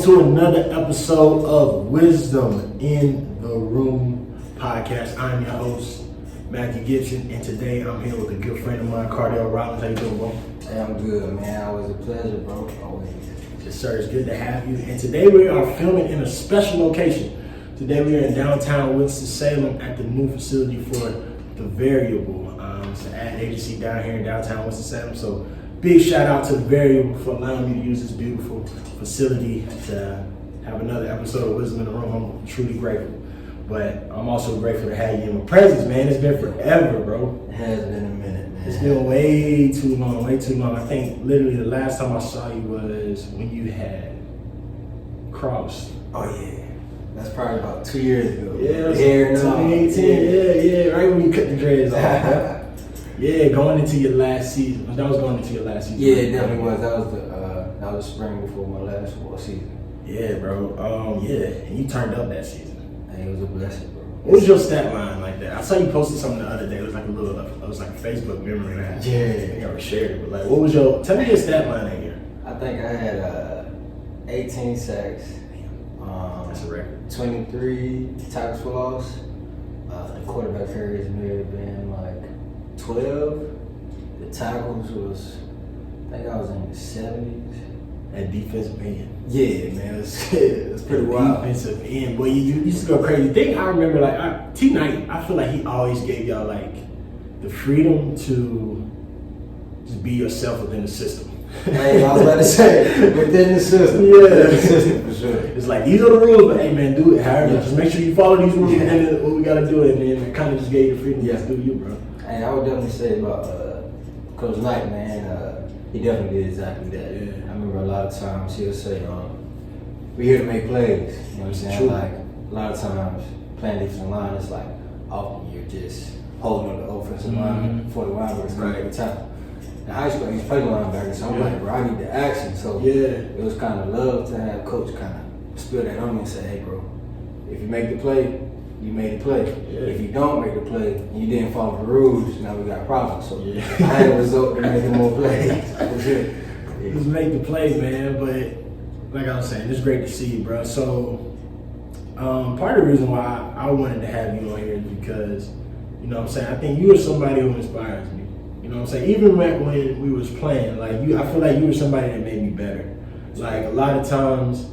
to another episode of Wisdom in the Room podcast. I'm your host, Matthew Gibson, and today I'm here with a good friend of mine, Cardell Rawlings. How you doing, bro? Hey, I'm good, man. Always a pleasure, bro. Always. Yes, sir. It's good to have you. And today we are filming in a special location. Today we are in downtown Winston-Salem at the new facility for The Variable. It's an ad agency down here in downtown Winston-Salem. So big shout out to The Variable for allowing me to use this beautiful facility to have another episode of Wisdom in the Room. I'm truly grateful. But I'm also grateful to have you in my presence, man. It's been forever, bro. It has been a minute, man. It's been way too long, way too long. I think literally the last time I saw you was when you had crossed. Oh, yeah. That's probably about 2 years ago. Yeah, Hair 2018. Yeah, right when you cut the dreads off. Yeah, going into your last season. That was going into your last season. Yeah, it definitely was. That was spring before my last fall season. Yeah, bro. Yeah, and you turned up that season. And it was a blessing, bro. What was your stat line like that? I saw you posted something the other day. It was like a Facebook memory that I had. Yeah. I think I shared it. But like, what was tell me your stat line that year. I think I had 18 sacks. That's a record. 23 tackles for loss. The quarterback carries may have been like 12. The tackles was, I think I was in the 70s. At defensive end. Yeah, man, it's pretty wild. Defensive end, boy, you used to go crazy. The thing I remember, like T-Knight, I feel like he always gave y'all like the freedom to just be yourself within the system. Hey, I was about to say, within the system. Yeah. Within the system, for sure. It's like, these are the rules, but hey man, do it. However, Yeah. just make sure you follow these rules and then what we gotta do, and then it kind of just gave you the freedom to just do you, bro. Hey, I would definitely say about Coach Knight, man, he definitely did exactly that. Yeah. I remember a lot of times he'll say, we're here to make plays. You know what I'm saying? True. Like, a lot of times, playing defensive line, it's like, often you're just holding on the offensive line before the linebackers come every time. In high school, I used to play linebacker, so I'm like, bro, I need the action. So it was kind of love to have coach kind of spill that on me and say, hey, bro, if you make the play, you made the play. Yeah. If you don't make the play, and you didn't follow the rules, now we got problems. So Yeah. I had to result in making more plays. For sure. Yeah. Just make the play, man. But like I was saying, it's great to see you, bro. So part of the reason why I wanted to have you on here is because, you know what I'm saying, I think you are somebody who inspires me. You know what I'm saying? Even back when we was playing, like I feel like you were somebody that made me better. Like a lot of times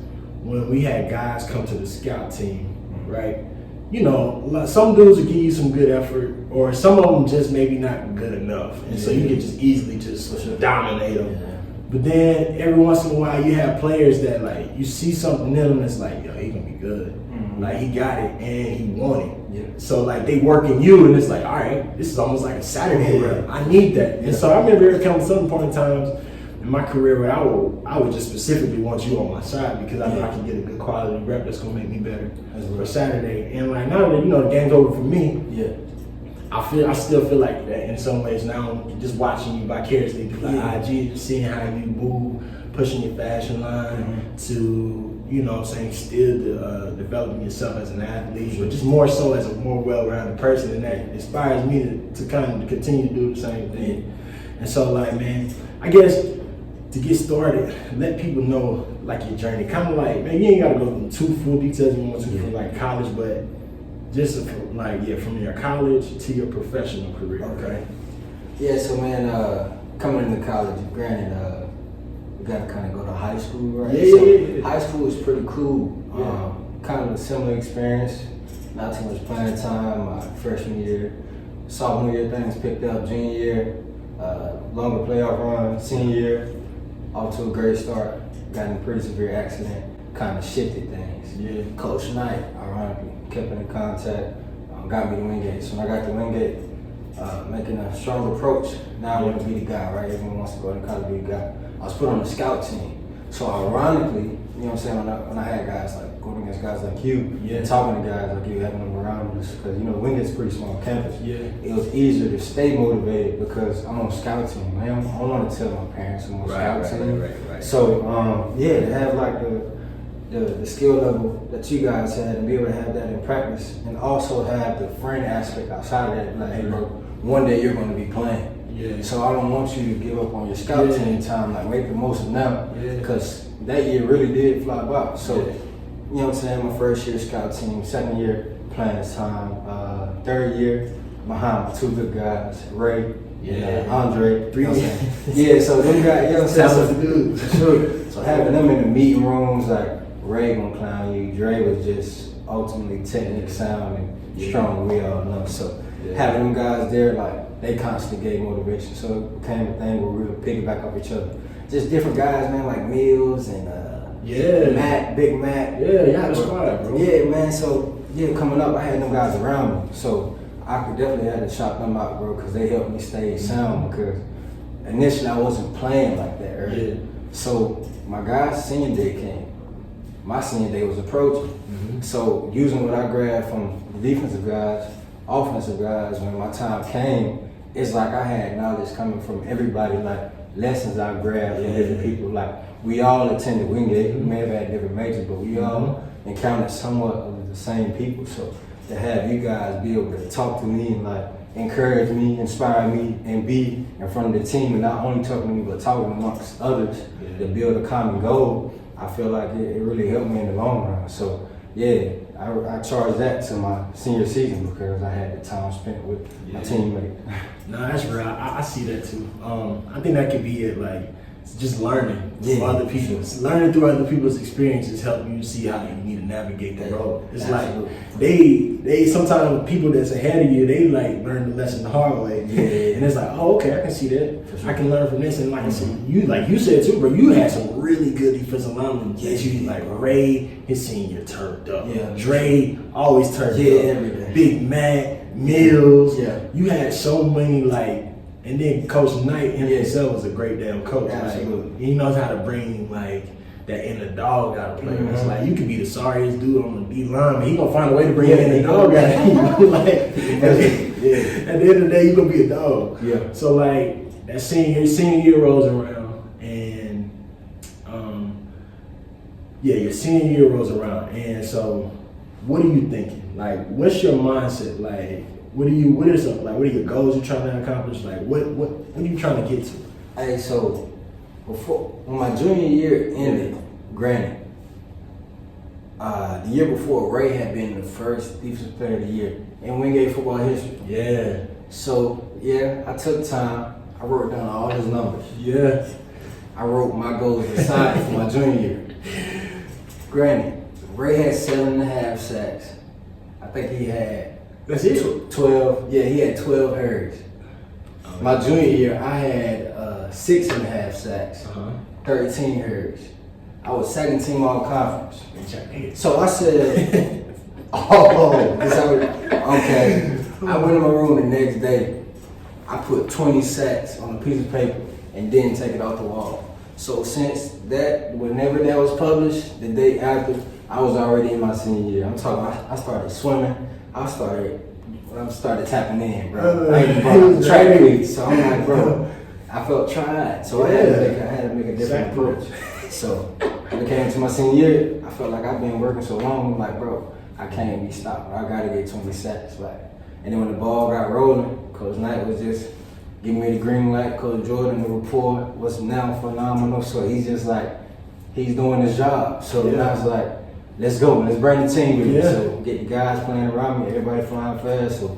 when we had guys come to the scout team, right? You know, some dudes will give you some good effort, or some of them just maybe not good enough, and so you can just easily just dominate them. Yeah. But then every once in a while, you have players that like you see something in them that's like, yo, he gonna be good. Mm-hmm. Like he got it and he won it. Yeah. So like they working you, and it's like, all right, this is almost like a Saturday rep. I need that. And so I remember there come some point in times in my career where I would just specifically want you on my side because I know I can get a good quality rep that's gonna make me better for Saturday. And like now that the game's over for me, I still feel like that in some ways now. Just watching you vicariously through like IG, seeing how you move, pushing your fashion line to, you know what I'm saying, still developing yourself as an athlete, but just more so as a more well-rounded person, and that inspires me to kind of continue to do the same thing. And so like, man, I guess to get started, let people know like your journey. Kind of like, man, you ain't gotta go into full details if you want to from like college, but just from, from your college to your professional career. Okay. Yeah, so man, coming into college, granted, we got to kind of go to high school, right? Yeah. High school is pretty cool. Kind of a similar experience. Not too much playing time. My freshman year, sophomore year, things picked up. Junior year, longer playoff run. Senior year, off to a great start. Got in a pretty severe accident. Kind of shifted things. Yeah. Coach Knight, ironically, kept in contact. Got me the Wingate. So when I got the Wingate, making a strong approach. Now I want to be the guy, right? Everyone wants to go to college, be the guy. I was put on the scout team. So ironically, you know what I'm saying, when I had guys like going against guys like you, and talking to guys like you, having them around us, because Wingate's a pretty small campus. It was easier to stay motivated because I'm on scout team, man. I don't want to tell my parents I'm on scout team. Right. So to have like the skill level that you guys had and be able to have that in practice, and also have the friend aspect outside of that, like, hey bro, one day you're going to be playing. So I don't want you to give up on your scout team time. Like, make the most of now, because that year really did fly by. So, you know what I'm saying? My first year scout team, second year playing this time, third year behind my two good guys, Ray and Andre. 3 years. Yeah, so them guys, you know what I'm saying? That was good. Sure. So having them in the meeting rooms, like Ray gonna clown you, Dre was just ultimately technically sound and strong, we all know. So having them guys there, like they constantly gave motivation. So it became a thing where we would piggyback off each other. Just different guys, man, like Mills and Matt, Big Matt. Yeah, you had a squad, bro. Yeah, man. So coming up, I had them guys around me. So I could definitely have to shout them out, bro, because they helped me stay sound. Because initially I wasn't playing like that early. Yeah. So my guys' senior day came. My senior day was approaching. So using what I grabbed from the defensive guys, offensive guys, when my time came, it's like I had knowledge coming from everybody, like lessons I grabbed from different people. Like we all attended Wingate. We may have had different majors, but we all encountered somewhat of the same people. So to have you guys be able to talk to me and like encourage me, inspire me, and be in front of the team and not only talking to me but talking amongst others to build a common goal, I feel like it really helped me in the long run. So I charged that to my senior season because I had the time spent with my teammates. No, that's real. I see that too. I think that could be it. Like just learning from other people, learning through other people's experiences help you see how you need to navigate the road. It's like they sometimes people that's ahead of you, they like learn the lesson the hard way, and it's like, oh, okay, I can see that. I can learn from this, and like I said, you said too, bro. You had some really good defensive linemen that you like. Ray, his senior turned up. Dre always turned up. Big Mac, Mills. You had so many like. And then Coach Knight himself was a great damn coach. Absolutely. Like, he knows how to bring like that inner dog out of players. It's like you could be the sorriest dude on the D line, but he gonna find a way to bring in the dog out of you. Like at the end of the day, you gonna be a dog. So like that senior year rolls around, and your senior year rolls around, and so what are you thinking? Like, what's your mindset? Like, what are your goals you're trying to accomplish? Like, what are you trying to get to? Hey, so when my junior year ended, granted, the year before, Ray had been the first defensive player of the year in Wingate football history. So I took time. I wrote down all his numbers. I wrote my goals aside for my junior year. Granted, Ray had 7.5 sacks. I think he had. That's it. 12. Yeah, he had 12 hurries. My junior year, I had 6.5 sacks, 13 hurries. I was second team all conference. So I said, okay. I went in my room the next day. I put 20 sacks on a piece of paper and didn't take it off the wall. So since that, whenever that was published, the day after, I was already in my senior year. I'm talking about, I started swimming. I started tapping in, bro. I even brought the track meets. So I'm like, bro, I felt tried. So I had to make a different approach. So when it came to my senior year, I felt like I've been working so long. I'm like, bro, I can't be stopped. I gotta get 20 sacks. Like, and then when the ball got rolling, Coach Knight was just giving me the green light. Coach Jordan, the report was now phenomenal. So he's just like, he's doing his job. So now it's like, let's go, let's bring the team with me. So get the guys playing around me, everybody flying fast. So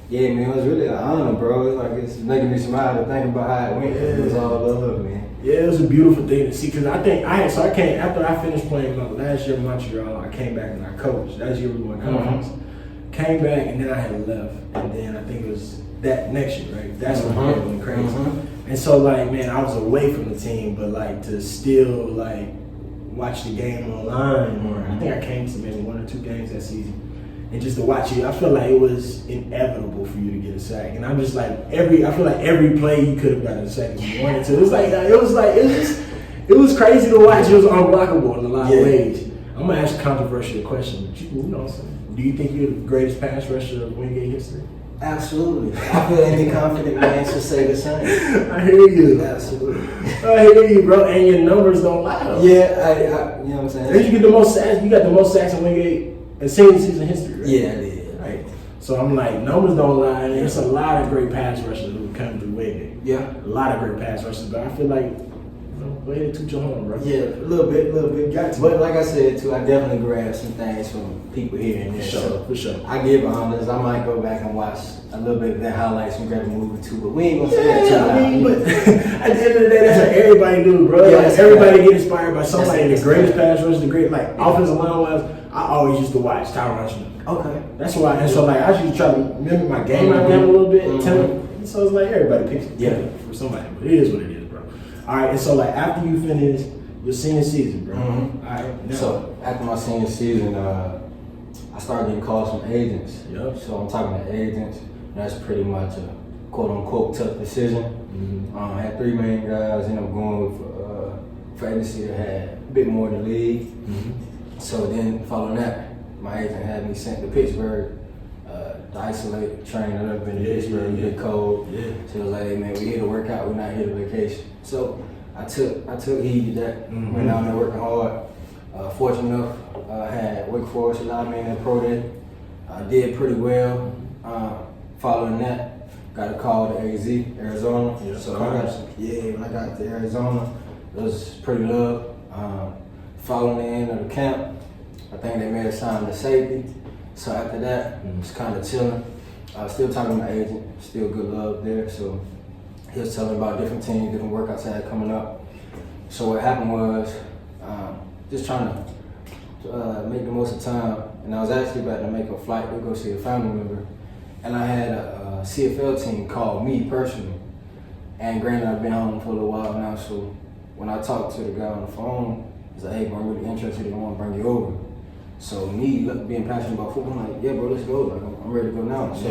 man, it was really an honor, bro. It's like it's making me smile to think about how it went. It was all love, man. Yeah, it was a beautiful thing to see. Cause I think I came after I finished playing my last year in Montreal. I came back and I coached. That year we won conference. Came back and then I had left, and then I think it was that next year, right? That's when I went crazy. And so like, man, I was away from the team, but like to still like watch the game online, or I think I came to maybe 1 or 2 games that season, and just to watch it, I felt like it was inevitable for you to get a sack. And I'm just like I feel like every play you could have gotten a sack if you wanted to. It was crazy to watch. It was unblockable in a lot of ways. I'm gonna ask a controversial question. Do you think you're the greatest pass rusher of Wingate history? Absolutely. I feel any confident man should say the same. I hear you. Absolutely. I hear you, bro. And your numbers don't lie, though. Yeah, you know what I'm saying? You get the most sacks. You got the most sacks in Wingate in single season history, right? Yeah, I did. Right. So I'm like, numbers don't lie. And there's a lot of great pass rushers who come through Wingate. Yeah. A lot of great pass rushers, but I feel like Go ahead and toot your horn, bro. Yeah, a little bit. Got to. But like I said too, I definitely grabbed some things from people here and there. For sure. I give honors. I might go back and watch a little bit of the highlights from every movie too, but we ain't gonna say that. I mean, but at the end of the day, that's what everybody do, bro. Yeah, like, everybody get inspired by somebody. The greatest pass rush, the great offensive line wise. I always used to watch Tyron Smith. Okay. That's why, and so like I used to try to mimic my game I have a little bit. And so it's like everybody picks for somebody, but it is what it is, bro. All right, and so like after you finish your senior season, bro. All right. Now. So after my senior season, I started getting calls from agents. Yep. So I'm talking to agents. That's pretty much a quote unquote tough decision. I had 3 main guys. Ended up going with for agency that had a bit more than the league. So then following that, my agent had me sent to Pittsburgh. The isolated train. I've never been to Pittsburgh, a bit cold. So it was like, hey man, we here to work out, we're not here to vacation. So I took heed to that. Went down there working hard. Fortunate enough, I had Wake Forest allowed me in their pro day. I did pretty well. Following that, got a call to AZ, Arizona. Yeah, so when I got to Arizona, it was pretty love. Following the end of the camp, I think they made a sign to safety. So after that, it's kind of chilling. Still talking to my agent, still good love there. So he was telling me about different teams, different workouts I had coming up. So what happened was, just trying to make the most of time. And I was actually about to make a flight to go see a family member. And I had a CFL team call me personally. And granted, I've been home for a little while now, so when I talked to the guy on the phone, he's like, hey, bro, I'm really interested, I want to bring you over. So me being passionate about football, I'm like, yeah, bro, let's go. Like, I'm ready to go now. So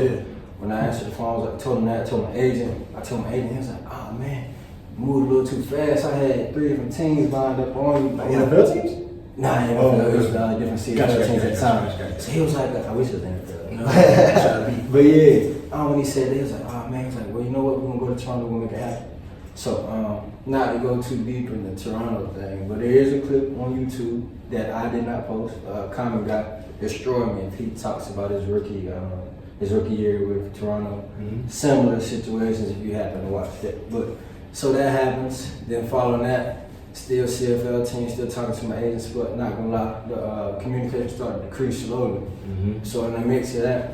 when I answered the phone, I told him that. I told my agent, he was like, oh man, you moved a little too fast. I had 3 different teams lined up on you. Like NFL teams? Nah, NFL. It was different CFL teams at the time. So he was like, I wish it was NFL. But yeah, when he said that, he was like, oh man, he's like, well, you know what, we're gonna go to Toronto, we're gonna make it happen. So not to go too deep in the Toronto thing, but there is a clip on YouTube that I did not post. Common guy destroyed me, and he talks about his rookie year with Toronto. Similar situations if you happen to watch that. But so that happens. Then following that, still CFL team, still talking to my agents, but not gonna lie, the communication started to decrease slowly. So in the mix of that,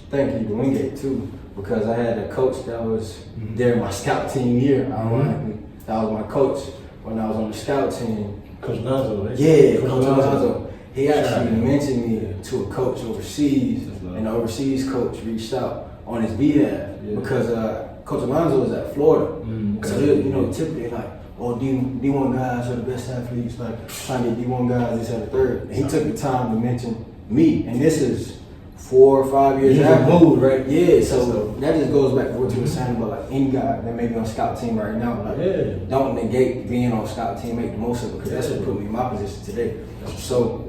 thank you to Wingate too, because I had a coach that was there my scout team year, ironically. That was my coach when I was on the scout team. Coach Lonzo, right? Yeah, Coach Lonzo. He actually mentioned me to a coach overseas, and the overseas coach reached out on his behalf because Coach Alonzo was at Florida. So typically like, oh, D1 guys are the best athletes, like trying to get D1 guys, this and the third. And he took the time to mention me, and this is 4 or 5 years after. Moved, right? Yeah, so that just goes back to what you were saying about like any guy that may be on scout team right now. Like, don't negate being on scout team, make the most of it, because that's what put me in my position today. So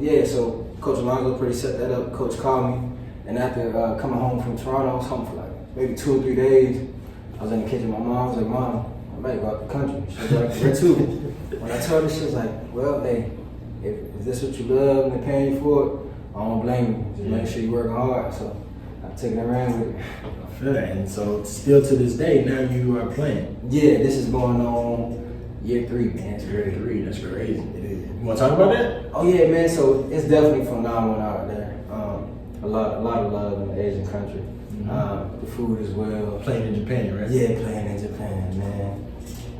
Coach Alonzo pretty set that up. Coach called me, and after coming home from Toronto, I was home for like maybe 2 or 3 days. I was in the kitchen with my mom. I was like, Mom, I might go out the country. She was like, where to? When I told her, she was like, well, hey, if this what you love and they're paying you for it, I don't blame you. Just make sure you're working hard. So I took it around with it. I feel that. And so still to this day, now you are playing. Yeah, this is going on year 3, man. It's year 3, that's crazy. You want to talk about that? Oh yeah, man. So it's definitely phenomenal out there. A lot of love in the Asian country. The food as well. Playing in Japan, right? Yeah, playing in Japan, man.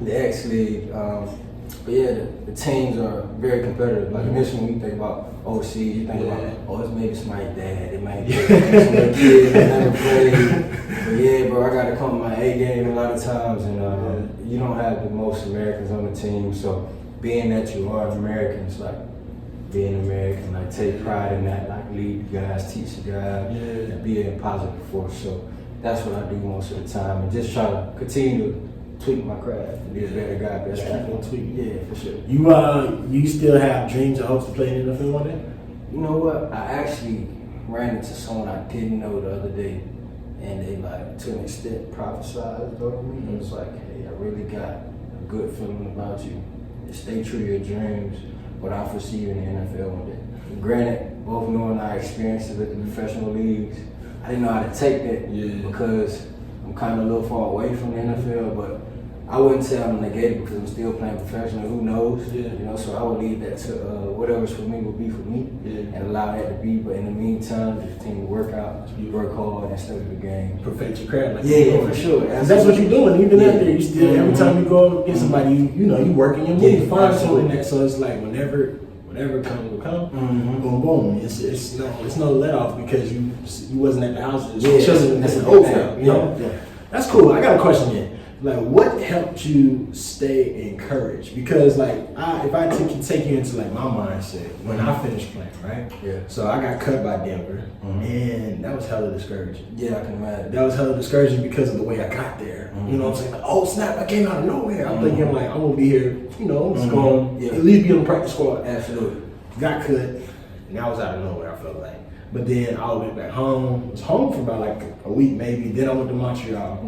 The X League. But yeah, the teams are very competitive. Like initially when you think about overseas, you think about, oh, it's maybe somebody's dad, it might be some little kid that never played. But yeah, bro, I got to come with my A game a lot of times, and you don't have the most Americans on the team, so being that you are an American, it's like being American, like take pride in that, like lead the guys, teach the guys, and be a positive force. So that's what I do most of the time, and just try to continue to tweak my craft and be a better guy, better athlete. Yeah, for sure. You still have dreams and hopes to play in the NFL one day? You know what? I actually ran into someone I didn't know the other day, and they like to an extent prophesized over me. It was like, hey, I really got a good feeling about you. Stay true to your dreams, but I foresee you in the NFL one day. Granted, both knowing our experiences with the professional leagues, I didn't know how to take that because I'm kind of a little far away from the NFL, but I wouldn't say I'm negated because I'm still playing professional. Who knows? Yeah. You know, so I would leave that to whatever's for me will be for me, and allow that to be. But in the meantime, just continue to work out, work hard, and study the game. Perfect your craft. Like Yeah, for sure. That's what you're doing. Even out there, you still every time you go against somebody, you know, you working your move, fine tuning that. So it's like whatever comes will come. Boom, boom. It's no let off because you wasn't at the house. Children, that's an old thing. You know. Yeah. That's cool. I got a question then. Like, what helped you stay encouraged? Because, like, if I take you into, like, my mindset, when I finished playing, right? Yeah. So I got cut by Denver, and that was hella discouraging. Yeah, I can imagine. That was hella discouraging because of the way I got there. You know what I'm saying? Like, oh, snap, I came out of nowhere. I'm thinking, like, I'm going to be here, you know, just going to at least be on the practice squad. Absolutely. Got cut, and that was out of nowhere, I felt like. But then I went back home. Was home for about, like, a week, maybe. Then I went to Montreal.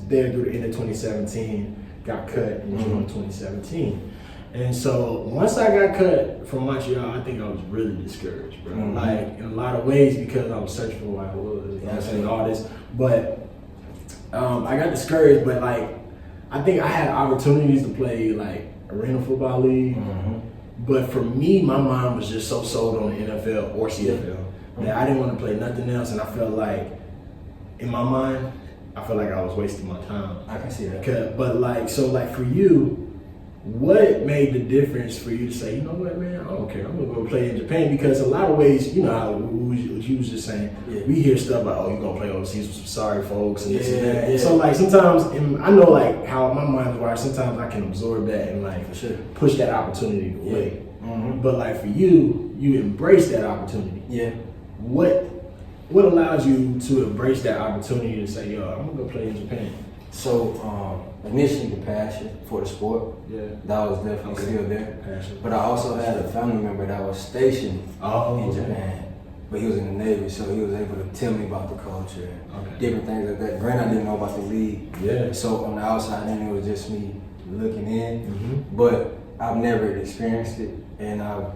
There through the end of 2017, got cut in June 2017. And so once I got cut from Montreal, I think I was really discouraged, bro. Like in a lot of ways because I was searching for what I was, you know what I'm saying, all this. But I got discouraged, but like I think I had opportunities to play like Arena Football League. But for me, my mind was just so sold on the NFL or CFL that I didn't want to play nothing else, and I felt like in my mind, I feel like I was wasting my time. I can see that. But like, so like for you, what made the difference for you to say, you know what, man, I don't care, I'm gonna go play in Japan? Because a lot of ways, you know how you was just saying, we hear stuff like, oh, you're gonna play overseas with some sorry folks and this and that. And so like sometimes, and I know like how my mind's wired, sometimes I can absorb that and like push that opportunity away. But like for you, you embrace that opportunity. What allows you to embrace that opportunity to say, yo, I'm gonna go play in Japan? So initially the passion for the sport, that was definitely still there. But I also had a family member that was stationed in Japan, but he was in the Navy, so he was able to tell me about the culture and different things like that. Granted, I didn't know about the league, so on the outside, then it was just me looking in, but I've never experienced it, and I've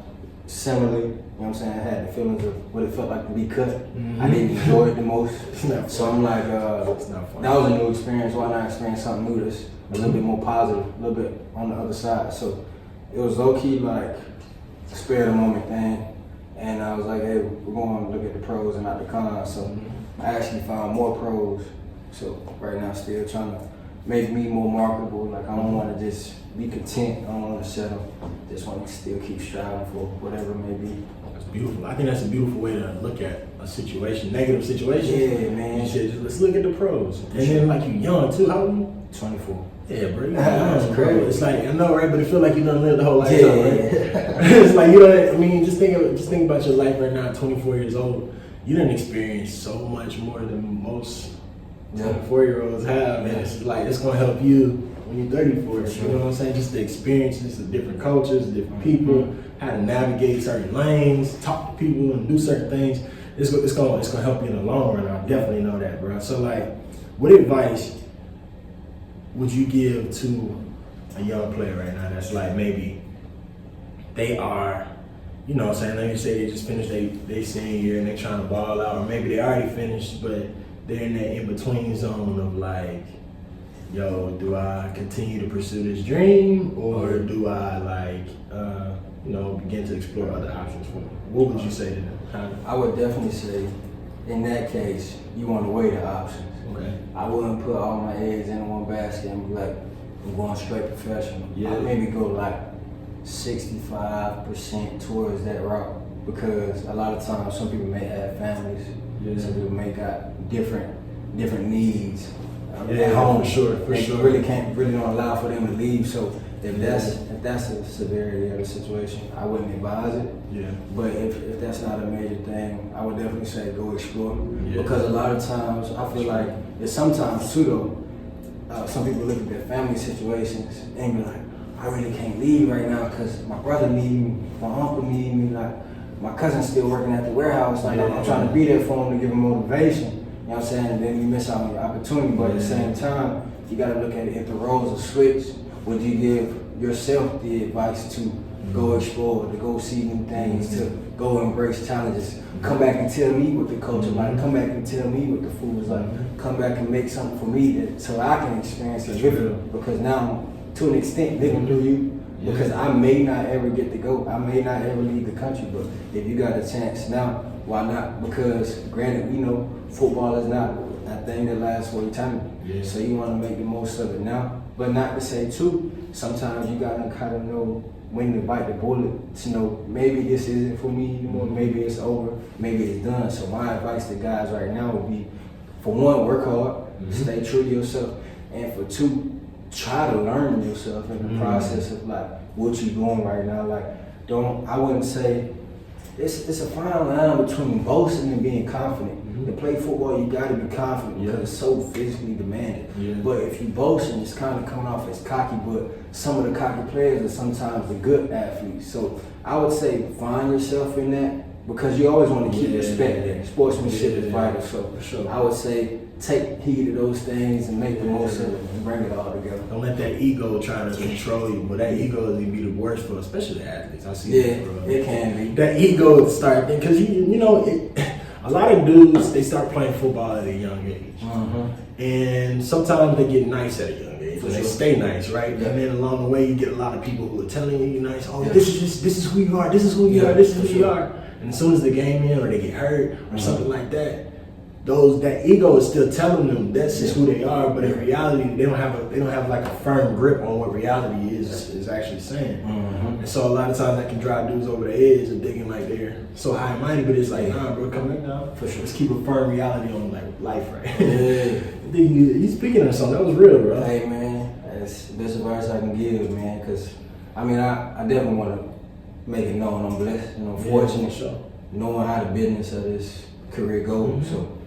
similarly, you know what I'm saying, I had the feelings of what it felt like to be cut. I didn't enjoy it the most. So I'm like, that was a new experience. Why not experience something new that's a little bit more positive, a little bit on the other side? So it was low-key like a spare of the moment thing. And I was like, hey, we're going to look at the pros and not the cons. So I actually found more pros. So right now still trying to make me more marketable. Like I don't want to just be content. I don't want to settle. Just want to still keep striving for whatever it may be. That's beautiful. I think that's a beautiful way to look at a situation, negative situation. Yeah, man. You said, let's look at the pros. And then like you young too. How old are you? 24. Yeah, bro. That's crazy. It's like, I know, right? But it feel like you done lived the whole life. Right? It's like, you know, I mean, just think about your life right now, 24 years old. You done experienced so much more than most 24-year-olds have. And it's like, it's going to help you when you're 34, you know what I'm saying? Just the experiences of different cultures, different people, how to navigate certain lanes, talk to people and do certain things. It's gonna help you in the long run. I definitely know that, bro. So like, what advice would you give to a young player right now that's like maybe they are, you know what I'm saying, let me say they just finished their senior year and they're trying to ball out, or maybe they already finished, but they're in that in-between zone of like, yo, do I continue to pursue this dream, or do I like, begin to explore other options for me? What would you say to them? I would definitely say, in that case, you want to weigh the options. Okay. I wouldn't put all my eggs in one basket and be like, I'm going straight professional. I'd maybe go like 65% towards that route, because a lot of times some people may have families, some people may got different needs. At home, for sure. Really don't allow for them to leave. So if that's a severity of the situation, I wouldn't advise it. Yeah. But if that's not a major thing, I would definitely say go explore. Yeah. Because a lot of times I feel like it's sometimes too though. Some people look at their family situations and be like, I really can't leave right now because my brother needs me, my uncle needs me, like my cousin's still working at the warehouse. Like I'm trying to be there for him to give him motivation. You know what I'm saying? And then you miss out on your opportunity, but at the same time, you gotta look at it. If the roles are switched, would you give yourself the advice to go explore, to go see new things, to go embrace challenges. Come back and tell me what the culture like. Come back and tell me what the food is like. Come back and make something for me so I can experience it with you. Because now, to an extent, living through you. Because I may not ever get to go. I may not ever leave the country. But if you got a chance now, why not? Because granted, we know football is not a thing that lasts for eternity. Yeah. So you want to make the most of it now. But not to say too, sometimes you got to kind of know when to bite the bullet to know maybe this isn't for me anymore, maybe it's over, maybe it's done. So my advice to guys right now would be, for one, work hard, stay true to yourself, and for two, try to learn yourself in the process of like what you're doing right now. Like, I wouldn't say, it's a fine line between boasting and being confident. To play football, you gotta be confident because it's so physically demanding. Yeah. But if you boasting, it's kind of coming off as cocky, but some of the cocky players are sometimes the good athletes. So I would say find yourself in that, because you always want to keep respect there. Sportsmanship is vital. So I would say take heed of those things and make the most of it and bring it all together. Don't let that ego try to control you. But that ego is be the worst for especially the athletes. I see that, bro. It can be. That ego would start, because you know, a lot of dudes, they start playing football at a young age. And sometimes they get nice at a young age. They stay nice, right? Yeah. And then along the way, you get a lot of people who are telling you you're nice. Oh, this is who you are. This is who you are. This is who you are. And as soon as the game ends or they get hurt or something like that, that ego is still telling them that's just who they are. But in reality, they don't have like a firm grip on what reality is actually saying. And so a lot of times that can drive dudes over the edge of thinking like they're so high and mighty, but it's like, nah, bro, come back now. For sure. Let's keep a firm reality on like life, right? You speaking of something that was real, bro. Hey man, that's the best advice I can give, man. Because I mean, I definitely want to make it known I'm blessed and I'm fortunate, knowing how the business of this career goes. So,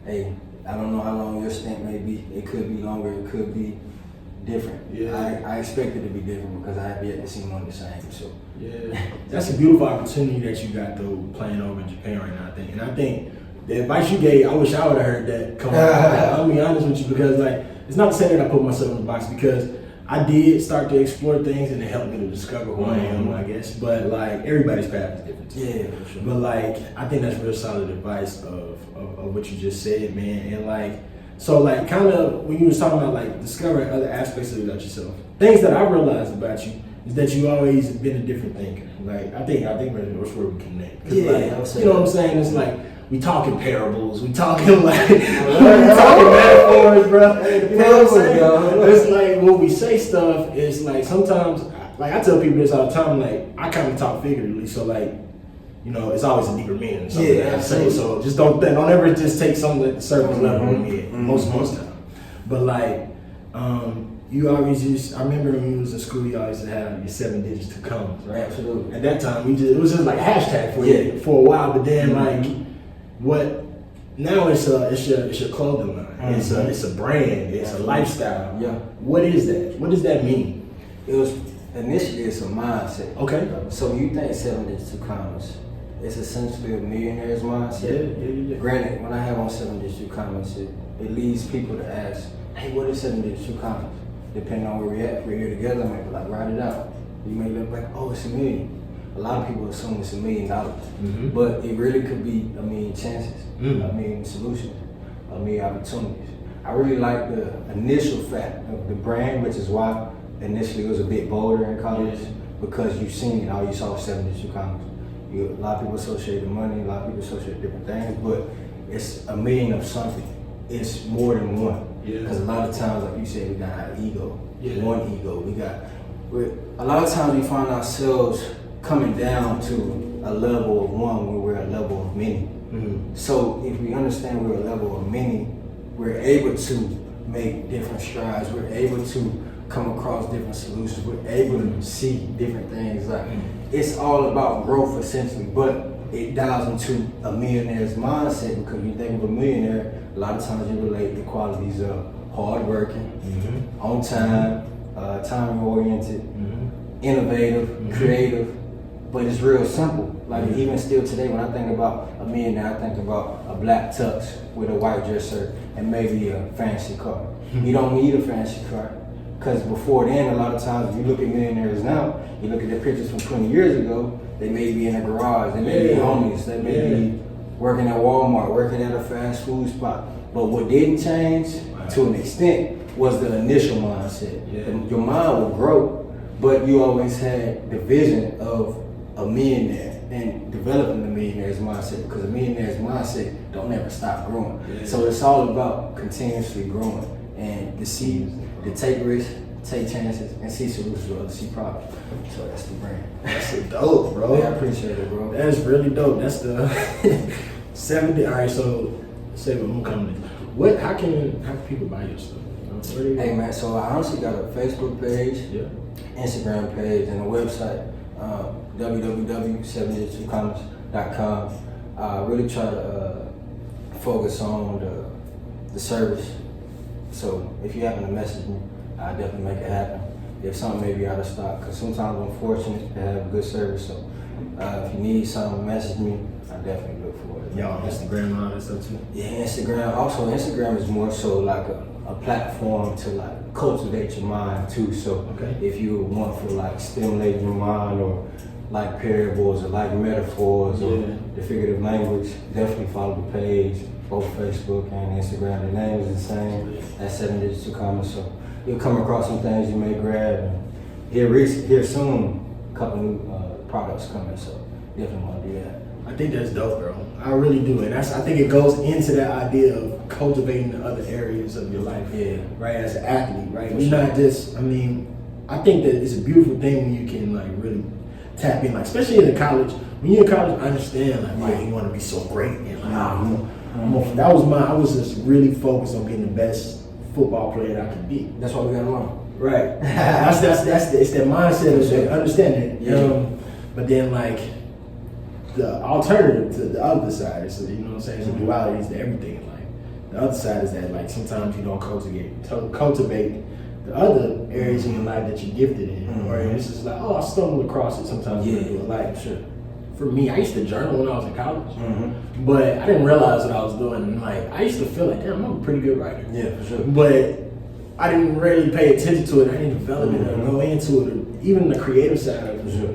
hey, I don't know how long your stint may be. It could be longer. It could be different. I expect it to be different because I have yet to see one the same. So that's a beautiful opportunity that you got though, playing over in Japan right now. I think the advice you gave, I wish I would have heard that come out. I'll be honest with you, because like it's not to say that I put myself in the box, because I did start to explore things and it helped me to discover who I am, I guess. But like everybody's path is different too. Yeah, for sure. But like I think that's real solid advice of what you just said, man. And like, so like kind of when you was talking about like discovering other aspects of yourself, things that I realized about you is that you always been a different thinker. Like I think that's where we connect. Like, you know what I'm saying? It's like we talking parables, we talking like we talking metaphors, bro. You know what I'm saying? It's like when we say stuff, it's like sometimes, like I tell people this all the time, like I kind of talk figuratively, so like, you know, it's always a deeper meaning. That I say. So just don't ever just take something at the surface level on me most time. But like, you always used, I remember when you was in school, you always had your 7 digits to come, right? Absolutely. At that time, it was just like a hashtag for a while, but then like, now it's your clothing line. It's a brand. It's a lifestyle. Yeah. What is that? What does that mean? It was initially it's a mindset. Okay. So you think 7 digits to commas, it's essentially a millionaire's mindset. Yeah. Granted, when I have on 7 digits to commas, it leads people to ask, hey, what is 7 digits to commas? Depending on where we're at, we're here together, I might be like, write it out. You may look like, oh, it's $1 million. A lot of people assume it's $1 million, but it really could be $1 million chances, $1 million solutions, $1 million opportunities. I really like the initial fact of the brand, which is why initially it was a bit bolder in college, because you've seen it, all you saw was 7 digits commas. A lot of people associate the money, a lot of people associate different things, but it's $1 million of something. It's more than one. Because a lot of times, like you said, we got our ego, one ego. A lot of times we find ourselves coming down to a level of one when we're a level of many. So if we understand we're a level of many, we're able to make different strides. We're able to come across different solutions. We're able to see different things. Like it's all about growth essentially, but it dials into a millionaire's mindset, because when you think of a millionaire, a lot of times you relate the qualities of hardworking, on time, time-oriented, innovative, creative. But it's real simple. Like even still today, when I think about a millionaire, I think about a black tux with a white dress shirt and maybe a fancy car. You don't need a fancy car, because before then, a lot of times, if you look at millionaires now, you look at their pictures from 20 years ago, They may be in a garage. They may be homeless. They may be working at Walmart, working at a fast food spot. But what didn't change to an extent was the initial mindset. Your mind will grow, but you always had the vision of a millionaire and developing the millionaire's mindset, because a millionaire's mindset don't ever stop growing. So it's all about continuously growing and to take risks, take chances, and see solutions or see problems. So that's the brand. That's dope, bro. Yeah, I appreciate it, bro. That's really dope. That's the 70. All right, so say what I'm coming. How can people buy your stuff? Hey man, so I honestly got a Facebook page, Instagram page, and a website, www.782commerce.com. I really try to focus on the service. So if you happen to message me, I'll definitely make it happen. If something may be out of stock, because sometimes I'm fortunate to have good service. So if you need something, message me. I definitely look for it. Y'all on Instagram and all that stuff too? Yeah, Instagram. Also, Instagram is more so like a platform to like cultivate your mind too. So if you want for like stimulating your mind, or like parables, or like metaphors, or the figurative language, definitely follow the page, both Facebook and Instagram. The name is the same. That's 7 Digital Commerce. So you'll come across some things you may grab, and here soon a couple new products coming. So definitely want to do that. I think that's dope, bro. I really do, and I think it goes into that idea of cultivating the other areas of your life, right? As an athlete, right? You're not just. I mean, I think that it's a beautiful thing when you can like really tap in, like especially in college. When you're in college, I understand like you want to be so great, and like I was just really focused on being the best football player that I could be. That's why we got along. Right. It's that mindset of understanding. But then like. The alternative to the other side, so you know what I'm saying, it's a duality to everything. Like the other side is that like sometimes you don't cultivate the other areas in your life that you're gifted in, or it's just like, I stumbled across it sometimes in your life. For me, I used to journal when I was in college, but I didn't realize what I was doing. And like I used to feel like, damn, I'm a pretty good writer. Yeah, for sure. But I didn't really pay attention to it. I didn't develop it or go into it, or even the creative side of it. For sure.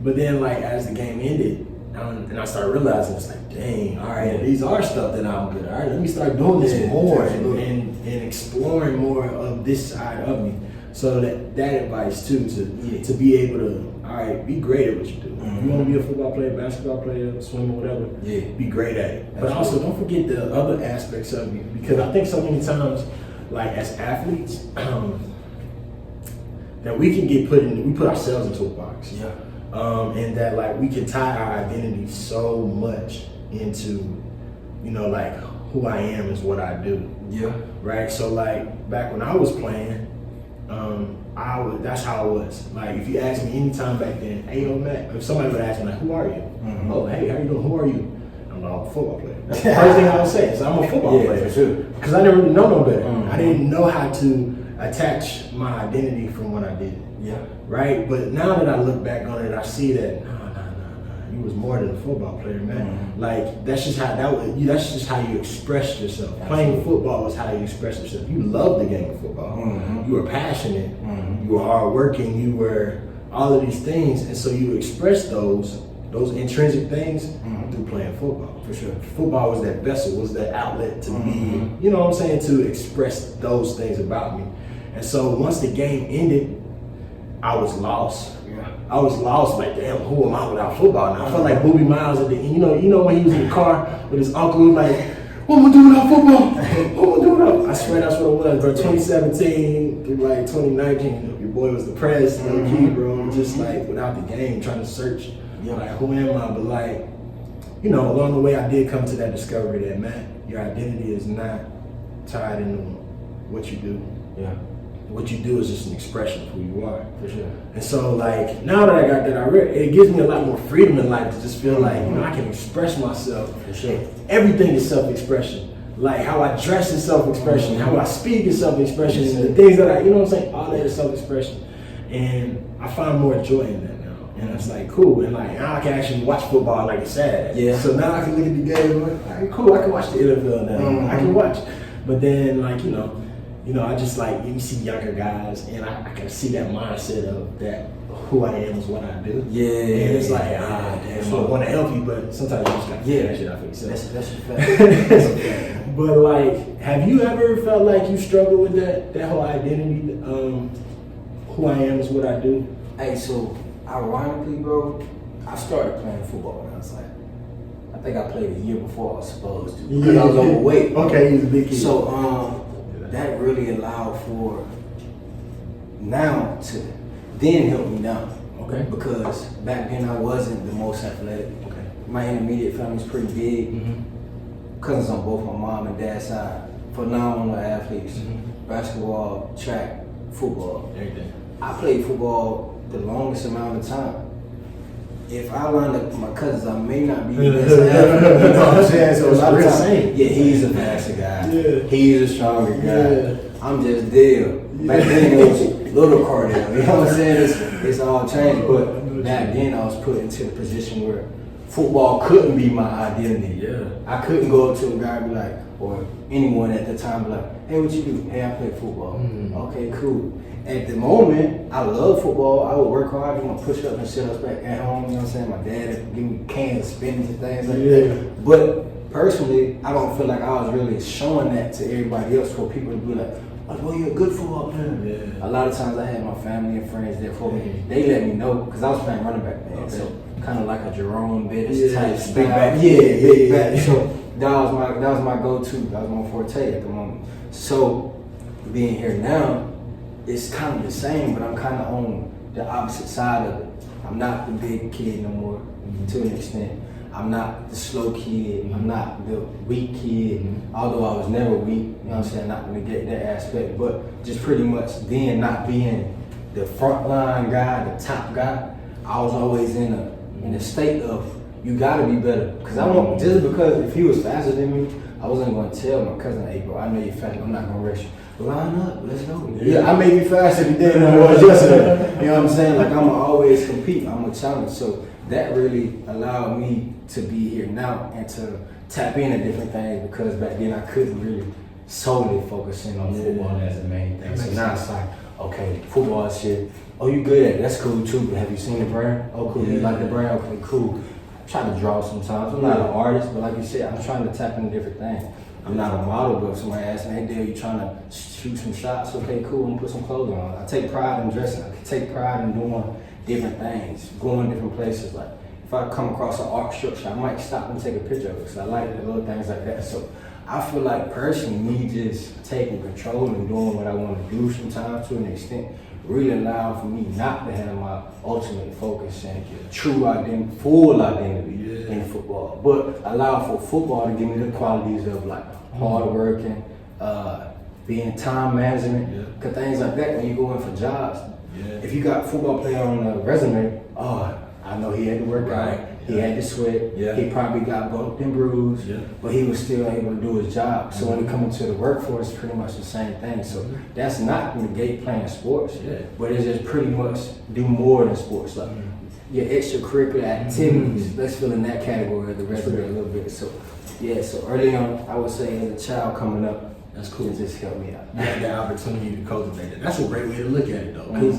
But then like as the game ended, and I started realizing it's like, dang, all right, these are stuff that I'm good at. All right, let me start doing this more and exploring more of this side of me. So that advice too, to be able to, all right, be great at what you do. If you want to be a football player, basketball player, swimmer, whatever, be great at it. But also don't forget the other aspects of you, because I think so many times, like as athletes, that we can get we put ourselves into a box. And that like we can tie our identity so much into, like who I am is what I do. Right. So like back when I was playing, that's how I was. Like if you ask me anytime back then, hey yo Matt, if somebody would ask me like, who are you? Oh hey, how you doing? Who are you? I'm like, I'm a football player. That's the first thing I would say. So I'm a football player. For sure. Because I didn't really know no better. I didn't know how to attach my identity from what I did. Right? But now that I look back on it, I see that you was more than a football player, man. Like that's just how that's just how you express yourself. Playing football is how you express yourself. You love the game of football. You were passionate. You were hardworking. You were all of these things, and so you express those intrinsic things through playing football. For sure. Football was that vessel, was that outlet to be, you know what I'm saying, to express those things about me. And so once the game ended, I was lost. I was lost, like, damn, who am I without football now? I felt like Booby Miles at the end. You know when he was in the car with his uncle, like, what am I doing without football? What am I doing without? I swear that's what it was, bro. 2017 through like 2019, your boy was depressed, low key, bro. Just like without the game, trying to search, like, who am I? But like, along the way, I did come to that discovery that, man, your identity is not tied into what you do. What you do is just an expression of who you are. For sure. And so like, now that I got that, it gives me a lot more freedom in life to just feel like, I can express myself. For sure. Everything is self-expression. Like how I dress is self-expression, how I speak is self-expression, and the things that all that is self-expression. And I find more joy in that now. And it's like, cool. And like, now I can actually watch football like it's sad. So now I can look at the game, like, cool, I can watch the NFL now. I can watch. But then like, you know, I just like, you see younger guys, and I can see that mindset of that, who I am is what I do. Yeah. And it's like, damn, I want to help you, but sometimes you just got to get that shit out of yourself. That's a fact. But like, have you ever felt like you struggled with that whole identity? Who I am is what I do. Hey, so ironically, bro, I started playing football when I was like, I think I played a year before I was supposed to because I was overweight. Okay, he's a big kid. So that really allowed for now to then help me now. Okay. Because back then I wasn't the most athletic. Okay. My intermediate family's pretty big. Mm-hmm. Cousins on both my mom and dad's side. Phenomenal athletes. Mm-hmm. Basketball, track, football. Everything. I played football the longest amount of time. If I lined up with my cousins, I may not be the best athlete. You know what I'm saying? So a lot of times, yeah, he's a faster guy. Yeah. He's a stronger guy. Yeah. I'm just Dale. Back then it was little Cardell. You know what I'm saying? It's all changed. But back then I was put into the position where football couldn't be my identity. Yeah. I couldn't go up to a guy and be like, or anyone at the time be like, hey, what you do? Hey, I play football. Okay, cool. At the moment, I love football. I would work hard, doing push-ups and sit-ups back at home. You know what I'm saying? My dad would give me cans of spinach and things like that. But personally, I don't feel like I was really showing that to everybody else for people to be like, oh, well, you're a good football player. Yeah. A lot of times I had my family and friends there for me. They let me know because I was playing running back then. Okay. So kind of like a Jerome Bettis type style. Big back. Yeah, big back. So that was my go-to. That was my forte at the moment. So being here now, it's kind of the same, but I'm kind of on the opposite side of it. I'm not the big kid no more, to an extent. I'm not the slow kid. I'm not the weak kid, although I was never weak. You know what I'm saying? Not to negate that aspect, but just pretty much then not being the front line guy, the top guy. I was always in a state of you gotta be better. Cause I want just because if he was faster than me, I wasn't gonna tell my cousin, hey bro, I know you're fast, I'm not gonna rush you. Line up, let's go. Yeah, I may be faster today than I was yesterday. You know what I'm saying? Like I'm always compete, I'm a challenge. So that really allowed me to be here now and to tap into different things because back then I couldn't really solely focus in on football as the main thing. So now it's like, okay, football is shit. Oh, you good at it? That's cool too, but have you seen the brand? Oh, cool. You like the brand? Okay, cool. I try to draw sometimes. I'm not an artist, but like you said, I'm trying to tap into different things. I'm not a model, but if somebody asks me, hey Dale, you trying to shoot some shots? Okay, cool, I'm gonna put some clothes on. I take pride in dressing. I take pride in doing different things, going different places. Like if I come across an art structure, I might stop and take a picture of it because I like the little things like that. So I feel like personally, me just taking control and doing what I want to do sometimes to an extent really allowed for me not to have my ultimate focus and true identity, full identity in football, but allow for football to give me the qualities of like hard working, being time management, cause things like that when you go in for jobs. If you got football player on the resume, I know he had to work out, he had to sweat, he probably got bumped and bruised, but he was still able to do his job. So when he come into the workforce, it's pretty much the same thing. So that's not to negate playing sports, but it's just pretty much do more than sports. Like your extracurricular activities, let's fill in that category of the resume a little bit. So so early on, I would say as a child coming up, that's cool. It just helped me out. You had the opportunity to cultivate it. That's a great way to look at it though. Because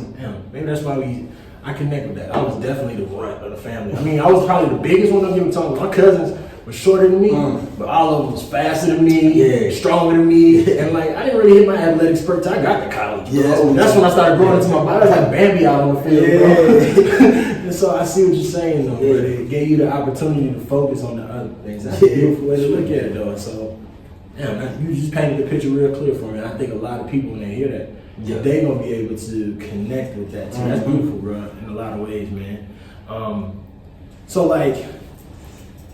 maybe that's why I connect with that. I was definitely the runt of the family. I mean, I was probably the biggest one of them talking. My cousins were shorter than me, but all of them was faster than me, stronger than me. And like, I didn't really hit my athletic spurt till I got to college. That's when I started growing into my body. I was like Bambi out on the field, bro. And so I see what you're saying though, but it gave you the opportunity to focus on the other things. That's a beautiful way to look at it though. So, you just painted the picture real clear for me. And I think a lot of people when they hear that, they're gonna be able to connect with that too. That's beautiful, bro, in a lot of ways, man. So like,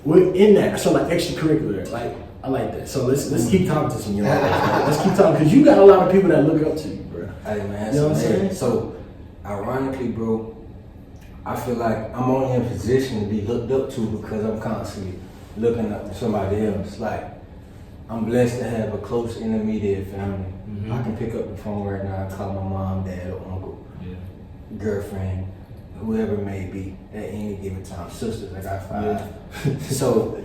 we're in that. So like extracurricular, like I like that. So let's keep talking to some young guys. Let's keep talking because you got a lot of people that look up to you, bro. Hey man, you know what I'm saying? So ironically, bro, I feel like I'm only in a position to be looked up to because I'm constantly looking up to somebody else. Like I'm blessed to have a close intermediate family. I can pick up the phone right now and call my mom, dad, or uncle, girlfriend, whoever it may be at any given time. Sisters, I got 5. So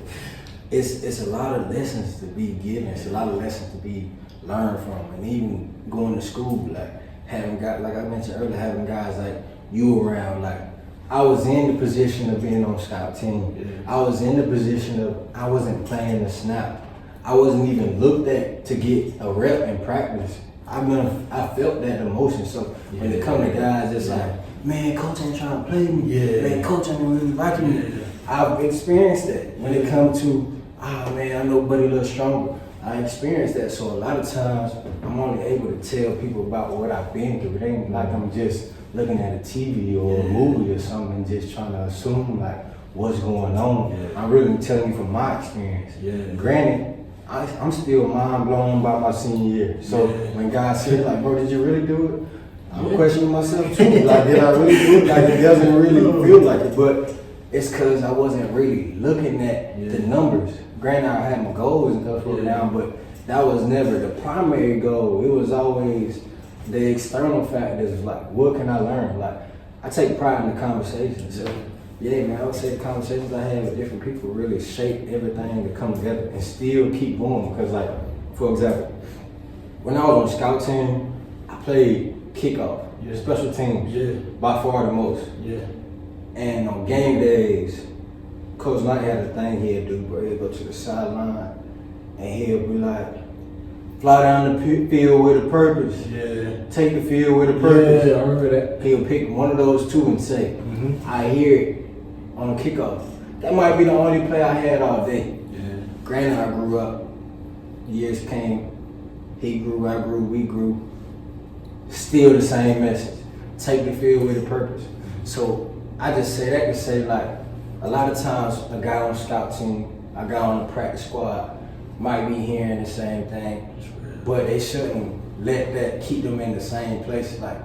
it's a lot of lessons to be given. It's a lot of lessons to be learned from, and even going to school, like having guys, like I mentioned earlier, having guys like you around. Like I was in the position of being on scout team. Yeah. I was in the position of I wasn't playing the snap. I wasn't even looked at to get a rep in practice. I felt that emotion. So when it come to guys, it's like, man, coach ain't trying to play me. Yeah. Man, coach ain't really liking me. I've experienced that. When it comes to, man, I know Buddy a little stronger. I experienced that. So a lot of times I'm only able to tell people about what I've been through. It ain't like I'm just looking at a TV or a movie or something and just trying to assume like what's going on. I'm really telling you from my experience. Granted, I'm still mind blown by my senior year. So when guys say like, bro, did you really do it? I'm questioning myself too. Like, did I really do it? Like, it doesn't really feel like it. But it's because I wasn't really looking at the numbers. Granted, I had my goals and stuff wrote down, but that was never the primary goal. It was always the external factors. Like, what can I learn? Like, I take pride in the conversations. So, yeah, man, I would say the conversations I have with different people really shape everything to come together and still keep going. Because, like, for example, when I was on scout team, I played kickoff, special teams, by far the most. And on game days, Coach Knight had a thing he'd do, bro. He'd go to the sideline and he'll be like, fly down the field with a purpose. Take the field with a purpose. I remember that. He'll pick one of those two and say, I hear it on a kickoff. That might be the only play I had all day. Granted, I grew up. Years came. He grew, I grew, we grew. Still the same message. Take the field with a purpose. So I just say that to say, like, a lot of times a guy on scout team, a guy on the practice squad might be hearing the same thing, but they shouldn't let that keep them in the same place. Like,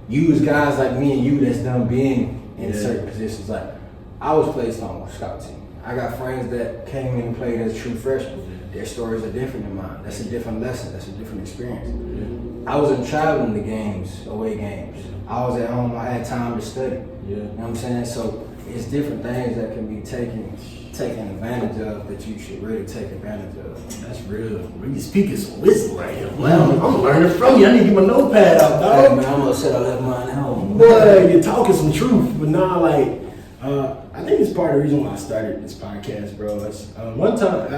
use guys like me and you that's done being in certain positions. Like, I was placed on a scout team. I got friends that came in and played as true freshmen. Their stories are different than mine. That's a different lesson. That's a different experience. I wasn't traveling to games, away games. I was at home. I had time to study. You know what I'm saying? So it's different things that can be taken advantage of that you should really take advantage of. That's real. You speaking some wisdom right here. Well, I'm learning from you. I need to get my notepad out, dog. Hey, man, I'm upset I left mine at home. Boy, you're talking some truth. But nah, like, I think it's part of the reason why I started this podcast, bro. It's, one time,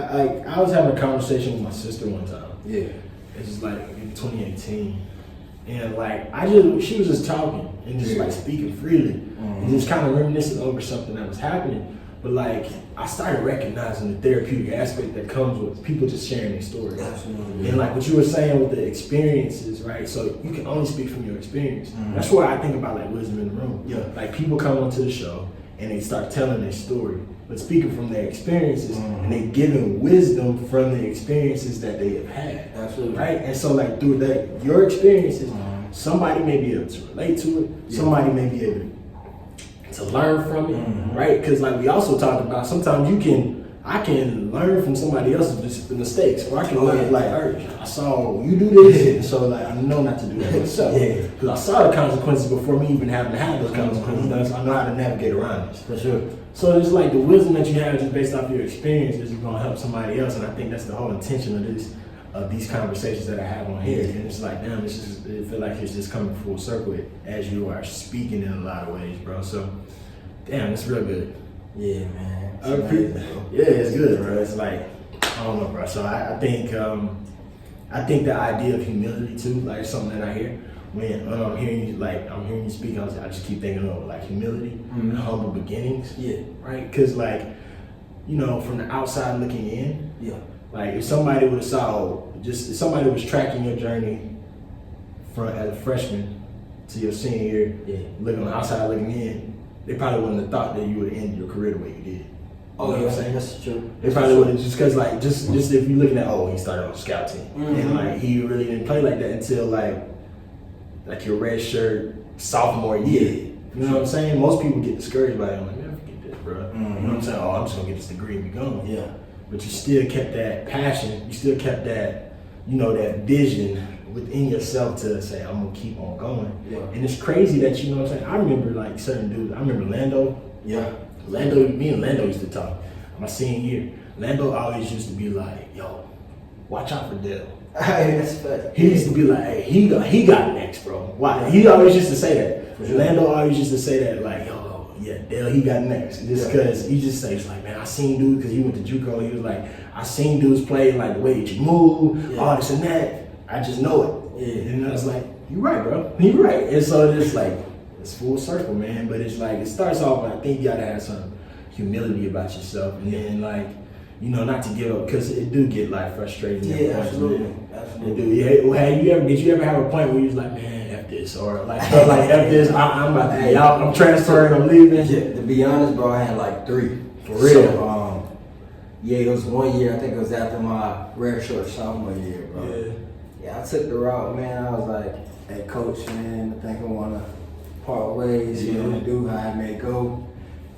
I was having a conversation with my sister one time. It's just like in 2018. And like, she was just talking and just like speaking freely and just kind of reminiscing over something that was happening. But like, I started recognizing the therapeutic aspect that comes with people just sharing their stories. Absolutely. And like what you were saying with the experiences, right? So you can only speak from your experience. That's why I think about like wisdom in the room. Like people come onto the show and they start telling their story, but speaking from their experiences and they giving wisdom from the experiences that they have had. Absolutely. Right? And so like through that, your experiences, somebody may be able to relate to it. Somebody may be able to learn from it, right? Because like we also talked about, sometimes I can learn from somebody else's mistakes, or I can look at like, I saw you do this, and so like I know not to do that myself. Because I saw the consequences before me even having to have those consequences. So I know how to navigate around this. For sure. So it's like the wisdom that you have just based off your experiences is going to help somebody else, and I think that's the whole intention of these conversations that I have on here. And it's like, damn, it feel like it's just coming full circle as you are speaking in a lot of ways, bro. So, damn, it's real good. Yeah, man. It's good, bro. It's like, I don't know, bro. So I think the idea of humility too, like something that I hear when I'm hearing you speak. I just keep thinking of like humility and humble beginnings. Right. Because like, you know, from the outside looking in. Like if somebody would have if somebody was tracking your journey from as a freshman to your senior year, looking on the outside looking in, they probably wouldn't have thought that you would have ended your career the way you did. You know what I'm saying? That's true. They probably would have, just because like just if you're looking at he started on the scout team and like he really didn't play like that until like your red shirt sophomore year. You know what I'm saying? Most people get discouraged by it. I'm like, man, forget this, bro. You know what I'm saying? I'm just gonna get this degree and be gone. But you still kept that passion. You still kept that, you know, that vision within yourself to say, I'm gonna keep on going. And it's crazy that, you know what I'm saying? I remember like certain dudes. I remember Lando. Me and Lando used to talk my senior year. Lando always used to be like, yo, watch out for Dell. Hey, that's fact. He used to be like, hey, he got next, bro. Why? He always used to say that. For sure. Lando always used to say that, like, yo, yeah, Dell, he got next. Just because he just says, like, man, I seen dudes, because he went to JUCO, he was like, I seen dudes play, like, the way that you move, all this and that. I just know it. Yeah. And I was like, you right, bro. You right. And so it's like, it's full circle, man. But it's like, it starts off, I think you gotta have some humility about yourself. And then, like, you know, not to give up, because it do get, like, frustrating. Yeah, absolutely. Absolutely. It do. Did you ever have a point where you was like, man, F this, or like, F this, I'm about to be out, I'm transferring, I'm leaving? Yeah, to be honest, bro, I had like 3. For real? So, yeah, it was one year, I think it was after my redshirt sophomore year, bro. Yeah, I took the route, man. I was like, hey, coach, man, I think I want to part ways, you know, do how I may go.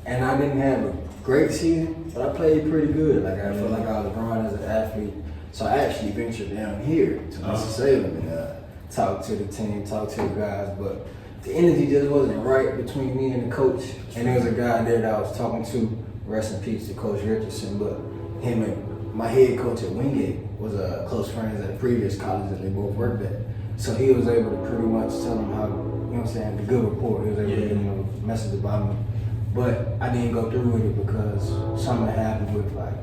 And I didn't have a great season, but I played pretty good. Like, I felt like I was growing as an athlete. So I actually ventured down here to Winston-Salem and talked to the team, talked to the guys, but the energy just wasn't right between me and the coach. And there was a guy there that I was talking to, rest in peace to Coach Richardson, but him and my head coach at Wingate was close friends at the previous college that they both worked at. So he was able to pretty much tell them how, you know what I'm saying, the good rapport. He was able to give them a message about me. But I didn't go through with it because something happened with like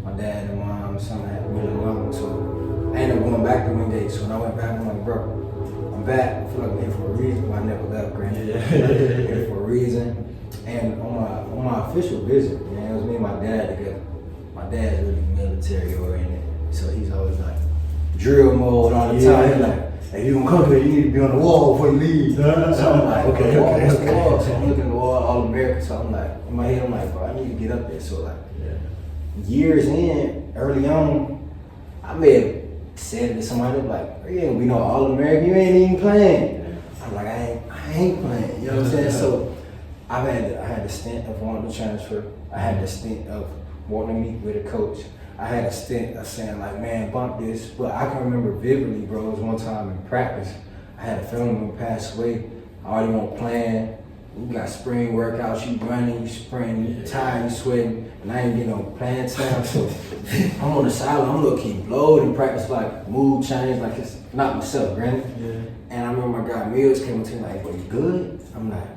my dad and mom, something happened really long. So I ended up going back to Wingate. So when I went back, I'm like, bro, I'm back. I feel like I'm here for a reason. Well, I never left, granted. I'm here for a reason. And on my official visit, man, it was me and my dad together. My dad's really military oriented, so he's always like drill mode all the time. He's like, hey, you gonna come here, you need to be on the wall before you leave. So I'm like, okay. So I'm looking at the wall, all American. So I'm like, in my head, I'm like, bro, I need to get up there. So like, years in, early on, I may have said it to somebody like, you ain't gonna be no All American, you ain't even playing. I'm like, I ain't playing. You know what I'm saying? So I had the stint of wanting to transfer. I had the stint of wanting to meet with a coach. I had a stint of saying like, man, bump this. But I can remember vividly, bro, it was one time in practice, I had a family member pass away. I already wasn't playing. You got spring workouts, you running, you sprinting, you tired, you sweating, and I ain't getting no playing time. So I'm on the sideline, I'm low-key blowed in practice, like mood change, like it's not myself, granted. And I remember my guy Mills came up to me like, "Well, you good?" I'm like,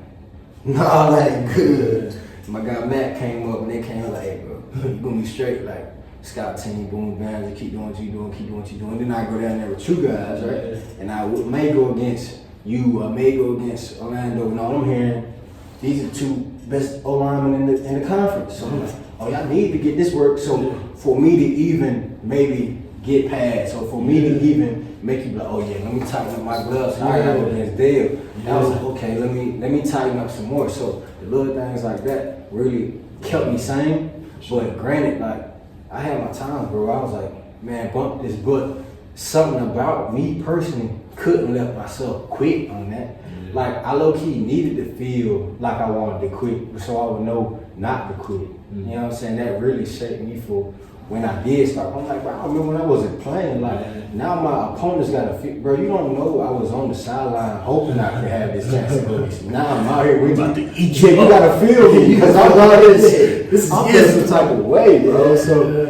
"Nah, like good." My guy Matt came up and they came like, "Hey, bro, you gonna be straight, like scout team, boom, bam, you keep doing what you doing, keep doing what you doing." Then I go down there with you guys, right? And I may go against you, I may go against Orlando. No, I'm hearing these are the 2 best O-linemen in the conference. So I'm like, oh, y'all need to get this work. So for me to even maybe get past, or for me to even make you be like, oh yeah, let me tighten up my gloves. So I got to go against Dale. I was like, okay, let me tighten up some more. So the little things like that really kept me sane. But granted, like I had my times, bro. I was like, man, bump this, but something about me personally couldn't let myself quit on that. Like I low-key needed to feel like I wanted to quit, so I would know not to quit. You know what I'm saying? That really shaped me for when I did start. I'm like, bro, I remember when I wasn't playing. Like now my opponents got to fit. Bro, you don't know I was on the sideline hoping I could have this chance to go. Now I'm out here with about you. to eat you. You gotta feel me because I'm out here. This is some type of way, bro. So I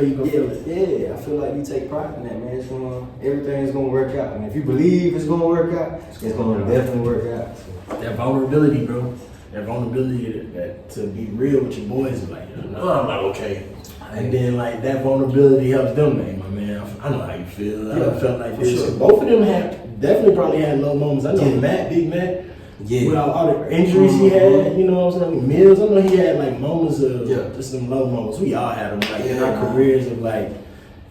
feel like you take pride in that, man. It's everything's gonna work out. And if you believe it's gonna work out, it's gonna definitely work out. So. That vulnerability, bro. That vulnerability that to be real with your boys is like, no, I'm not okay. And then like that vulnerability helps them, man. My man, I know how you feel. I felt like this. Sure. Both of them had definitely probably had low moments. I know Matt, Big Matt, with all the injuries he had, you know what I'm saying? Mills, I know he had like moments of just some low moments. We all had them like in our careers of like,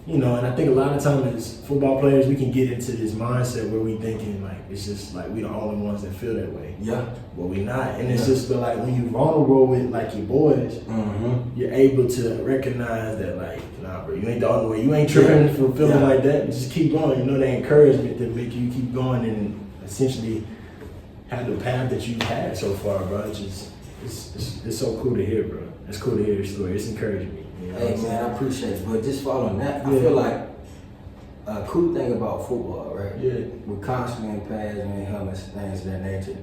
you know, and I think a lot of times as football players, we can get into this mindset where we thinking like, it's just like we the only ones that feel that way. But we not. And it's just like when you vulnerable with like your boys, you're able to recognize that like, nah bro, you ain't the only way. You ain't tripping for feeling like that. Just keep going. You know, the encouragement that make you keep going and essentially have the path that you've had so far, bro. It's just, it's so cool to hear, bro. It's cool to hear your story. It's encouraging me. You know hey man, I appreciate it. But just following that, I feel like a cool thing about football, right? We're constantly in pads and helmets, things of that nature.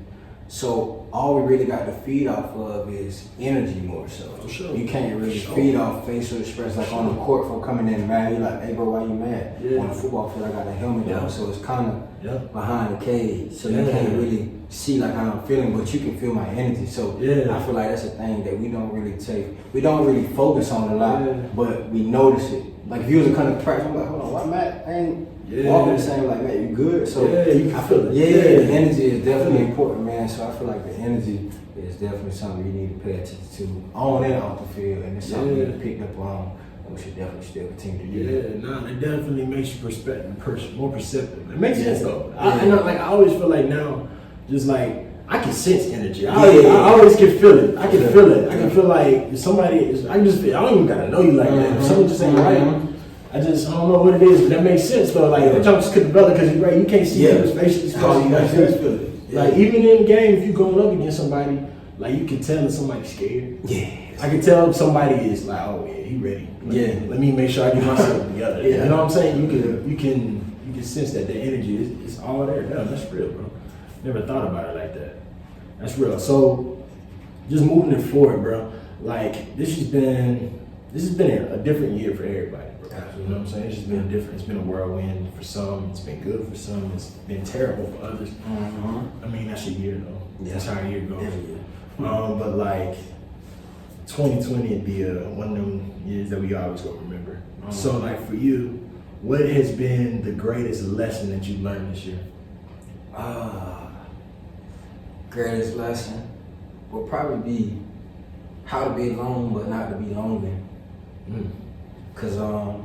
So all we really got to feed off of is energy more so. For sure. You can't really feed off facial expression like on the court for coming in mad. You're like, hey bro, why you mad? Yeah. On the football field, I got the helmet on, so it's kind of behind the cage. So you Yeah. can't really see like how I'm feeling, but you can feel my energy. So I feel like that's a thing that we don't really focus on a lot, but we notice it. Like if you was to come to practice, I'm like, hold on, what Matt? I ain't walking the same like, man, you good? So you can feel it. the energy is definitely important, man. So I feel like the energy is definitely something you need to pay attention to on and off the field, and it's something you picked up on. And we should definitely still continue to do that. It definitely makes you more perceptive. It makes sense though. I always feel like now, just like I can sense energy. I always can feel it. I can feel it. I can feel like if somebody is. I don't even gotta know you like that. If someone just ain't right, I don't know what it is, but that makes sense though. Like that jump just couldn't develop because you're right. You can't see his facial expression. You gotta feel it. Like even in the game, if you going up against somebody, like you can tell if somebody's scared. I can tell if somebody is like, oh yeah, he ready. Like, let me make sure I get myself together. You know what I'm saying? You can sense that the energy is all there. Yeah, that's real, bro. Never thought about it like that. That's real. So just moving it forward, bro. Like this has been a different year for everybody, bro. You know what I'm saying? It's just been different. It's been a whirlwind for some. It's been good for some. It's been terrible for others. I mean, that's a year though. That's how a year goes. But like 2020 would be one of them years that we always gonna remember. So like for you, what has been the greatest lesson that you learned this year? Greatest lesson will probably be how to be alone but not to be lonely. Cause I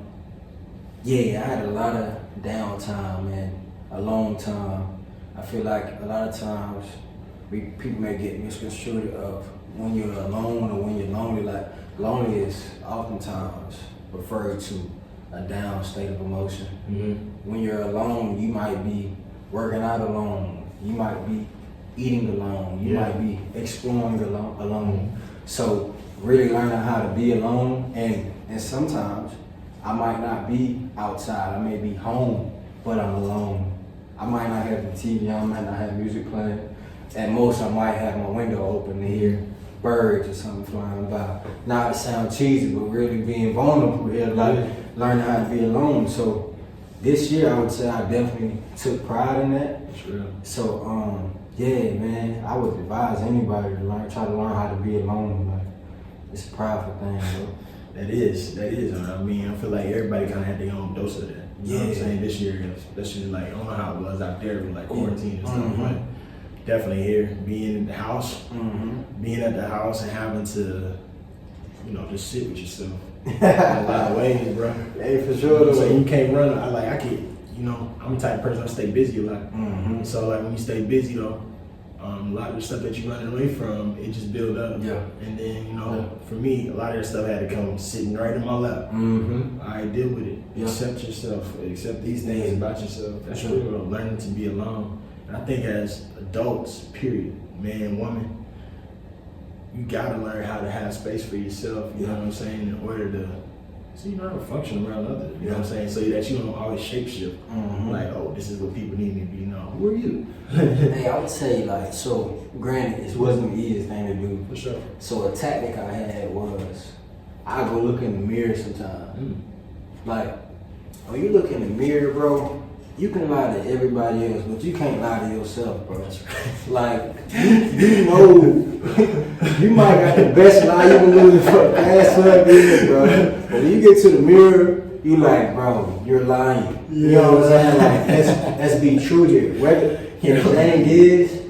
had a lot of downtime and alone time. I feel like a lot of times people may get misconstrued of when you're alone or when you're lonely. Like lonely is oftentimes referred to a down state of emotion. When you're alone, you might be working out alone. You might be eating alone. You might be exploring alone. So really learning how to be alone, and sometimes I might not be outside. I may be home, but I'm alone. I might not have the TV on, I might not have music playing. At most, I might have my window open to hear birds or something flying by. Not to sound cheesy, but really being vulnerable here, like learning how to be alone. So this year, I would say I definitely took pride in that. That's real. So, man, I would advise anybody to try to learn how to be alone. Like, it's a prideful thing, bro. That is. I mean, I feel like everybody kind of had their own dose of that. You know what I'm saying? This year, especially like, I don't know how it was out there with like quarantine and stuff, but definitely here, being in the house, being at the house and having to, just sit with yourself in a lot of ways, bro. Hey, for sure. So you can't run. I'm the type of person I stay busy a lot. So like when you stay busy though, a lot of the stuff that you're running away from, it just build up. And then, for me, a lot of that stuff had to come sitting right in my lap. I deal with it. Accept yourself. Accept these things about yourself. That's real. Learning to be alone. And I think as adults, period, man, woman, you gotta learn how to have space for yourself, you know what I'm saying, in order to, so you know how to function around others, you know what I'm saying, so that you don't always shapeshift, like, oh, this is what people need me to be, who are you? Hey, I would say, like, so, granted, it wasn't the easiest thing to do. For sure. So a tactic I had was, I go look in the mirror sometimes. Like, when you look in the mirror, bro, you can lie to everybody else, but you can't lie to yourself, bro. Like, you know, you might got the best lie you can lose for the past 12 years, bro. But when you get to the mirror, you like, bro, you're lying. You know what I'm saying? Like, let's be true here. And the thing is,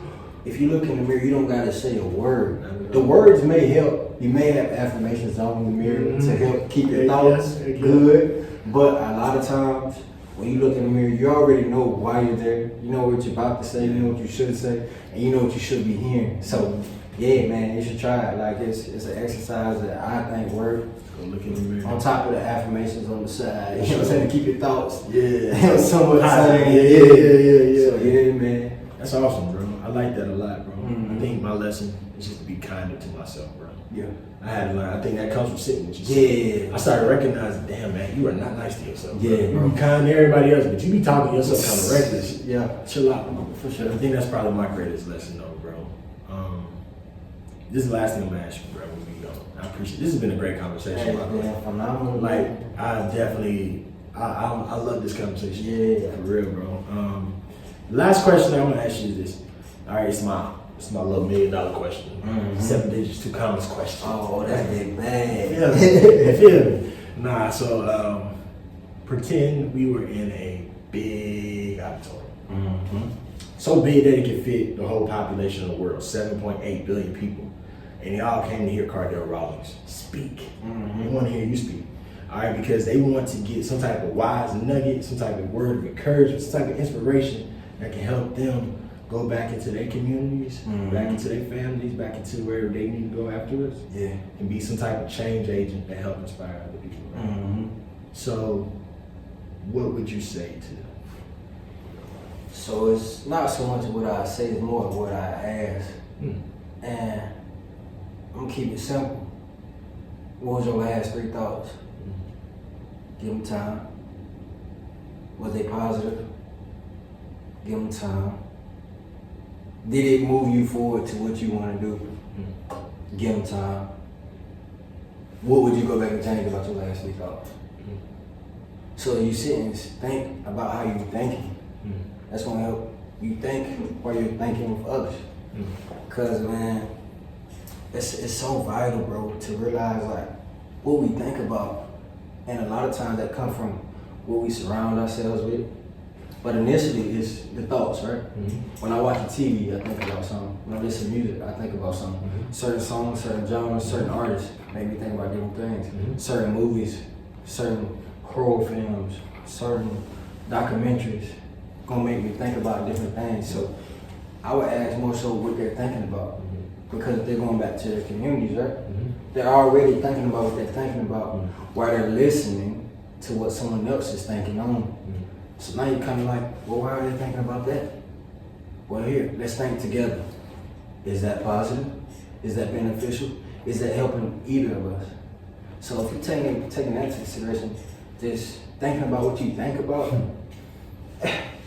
if you look in the mirror, you don't gotta say a word. The words may help. You may have affirmations on the mirror to help keep your thoughts good, but a lot of times, when you look in the mirror, you already know why you're there. You know what you're about to say, you know what you should say, and you know what you should be hearing. So, yeah, man, you should try it. Like, it's an exercise that I think works. Go look in the mirror. On top of the affirmations on the side, you know what I'm saying, to keep your thoughts. Somewhat Yeah. So, yeah, man. That's awesome, bro. I like that a lot, bro. I think my lesson is just to be kinder to myself, bro. I had to learn. I think that comes from sitting with yourself. I started recognizing, damn, man, you are not nice to yourself. Bro. You be kind to everybody else, but you be talking to yourself kind of reckless. Chill out, bro. For sure. I think that's probably my greatest lesson, though, bro. This is the last thing I'm gonna ask you, bro. When we go, I appreciate. This has been a great conversation. Phenomenal. Like I definitely, I love this conversation. Yeah, for real, bro. Last question I'm gonna ask you is this. All right, it's my little $1 million question. 7 digits, 2 commas question. Oh, that's big bad. You feel me? Nah. So pretend we were in a big auditorium. So big that it could fit the whole population of the world, 7.8 billion people. And they all came to hear Cardell Rawlings speak. They want to hear you speak. All right, because they want to get some type of wise nugget, some type of word of encouragement, some type of inspiration that can help them go back into their communities, back into their families, back into wherever they need to go afterwards. Yeah. And be some type of change agent that help inspire other people. Right? So what would you say to them? So it's not so much what I say, it's more of what I ask. And I'm gonna keep it simple. What was your last 3 thoughts? Give them time. Was they positive? Give them time. Did it move you forward to what you want to do? Give them time. What would you go back and change about your last 3 thoughts? So you sit and think about how you're thinking. That's gonna help you think while you're thinking with others. Cause man, it's so vital, bro, to realize like what we think about, and a lot of times that come from what we surround ourselves with. But initially, it's the thoughts, right? When I watch TV, I think about something. When I listen to music, I think about something. Certain songs, certain genres, certain artists make me think about different things. Certain movies, certain horror films, certain documentaries gonna make me think about different things. So I would ask more so what they're thinking about. Because if they're going back to their communities, right? They're already thinking about what they're thinking about while they're listening to what someone else is thinking on. So now you're kind of like, well, why are they thinking about that? Well, here, let's think together. Is that positive? Is that beneficial? Is that helping either of us? So if you're taking that into consideration, just thinking about what you think about,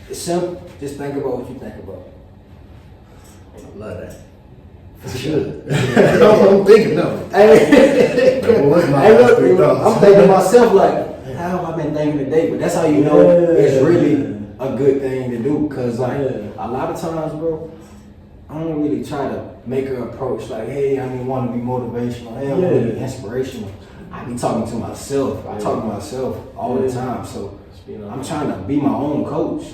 it's simple. Just think about what you think about. I love that. For sure. I'm thinking no. I'm thinking to myself like, how have I been thinking today? But that's how you know it's really a good thing to do. Cause like a lot of times, bro, I don't really try to make an approach like, hey, I want to be motivational. Hey, I want to be inspirational. I be talking to myself. I talk to myself all the time. So I'm trying to be my own coach.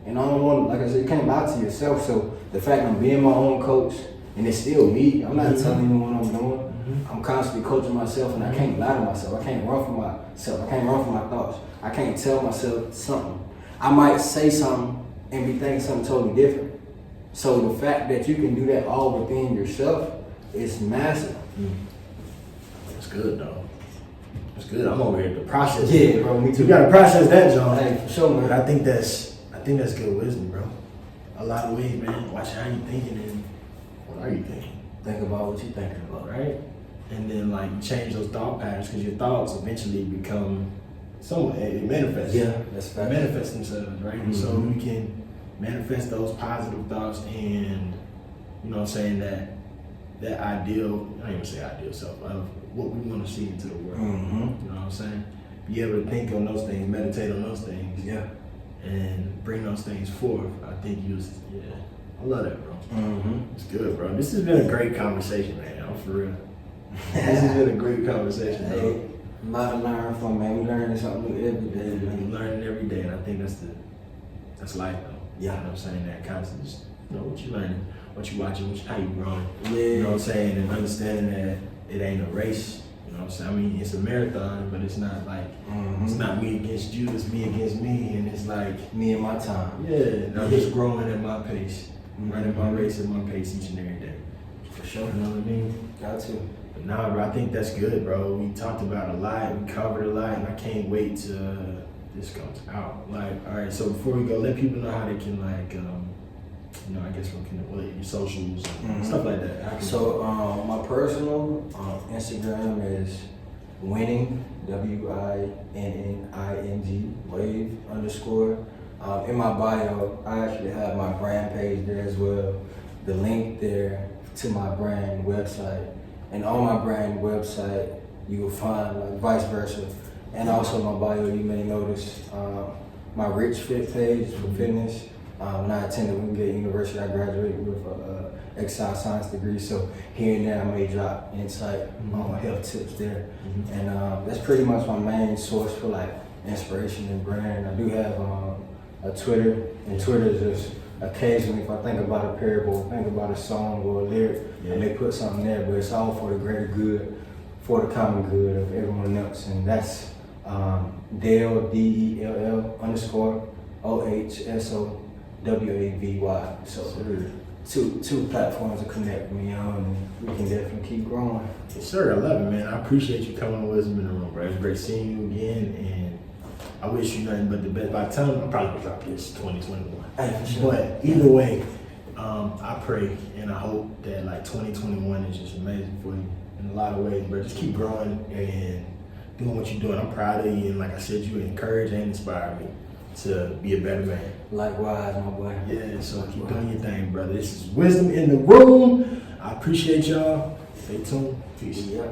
And I don't want, like I said, you can't lie to yourself. So the fact I'm being my own coach, and it's still me. I'm not telling anyone what I'm doing. I'm constantly coaching myself, and I can't lie to myself. I can't run from myself. I can't run from my thoughts. I can't tell myself something. I might say something and be thinking something totally different. So the fact that you can do that all within yourself is massive. That's good, though. That's good. I'm over here to process. Yeah, bro. Me too. You gotta process that, John. Hey, for sure, man. But I think that's good wisdom, bro. A lot of ways, man. Watch how you thinking and what are you thinking? Think about what you're thinking about, right? And then like you change those thought patterns because your thoughts eventually become somewhat it manifests. Yeah, that's fact. Manifest themselves, right? So you can manifest those positive thoughts and you know what I'm saying that ideal, I don't even say ideal self, of what we want to see into the world. You know what I'm saying? Be able to think on those things, meditate on those things. Yeah. And bring those things forth. I think I love that, bro. It's good, bro. This has been a great conversation, man. I'm for real. This has been a great conversation, bro. Hey, a lot to learn from, man. We learning something new every day, man. We learning every day, and I think that's life, though. Yeah. You know what I'm saying? That constant, just know what you learning, what you watching, how you growing. Yeah. You know what I'm saying? And understanding that it ain't a race. You know what I'm saying? I mean, it's a marathon, but it's not like, it's not me against you, it's me against me, and it's like me and my time. Yeah, and I'm just growing at my pace. I'm running my race at my pace each and every day. For sure. You know what I mean? Got to. But nah, bro, I think that's good, bro. We talked about a lot, we covered a lot, and I can't wait till this comes out. Like, all right, so before we go, let people know how they can, like, you know, I guess your socials, stuff like that. So my personal Instagram is winning, WINNING, wave _. In my bio, I actually have my brand page there as well. The link there to my brand website. And on my brand website, you will find like vice versa. And also my bio, you may notice my Rich Fit page for fitness. When I attended Wingate University, I graduated with an exercise science degree. So here and there, I may drop insight on health tips there. And that's pretty much my main source for like inspiration and brand. I do have a Twitter, and Twitter is just occasionally, if I think about a parable, think about a song or a lyric, I may put something there, but it's all for the greater good, for the common good of everyone else. And that's Dell, DELL _OHSOWAVY. So two platforms to connect me on, and we can definitely keep growing. Yes, sir. I love it, man. I appreciate you coming on Wisdom in the Room, bro. It's great seeing you again, and I wish you nothing but the best. By the time I'm probably gonna drop this 2021. Hey, for sure. But either way, I pray and I hope that like 2021 is just amazing for you in a lot of ways, bro. Just keep growing and doing what you're doing. I'm proud of you, and like I said, you encourage and inspire me to be a better man. Likewise, my boy. Yeah, so keep doing your thing, brother. This is Wisdom in the Room. I appreciate y'all. Stay tuned. Peace. Yeah.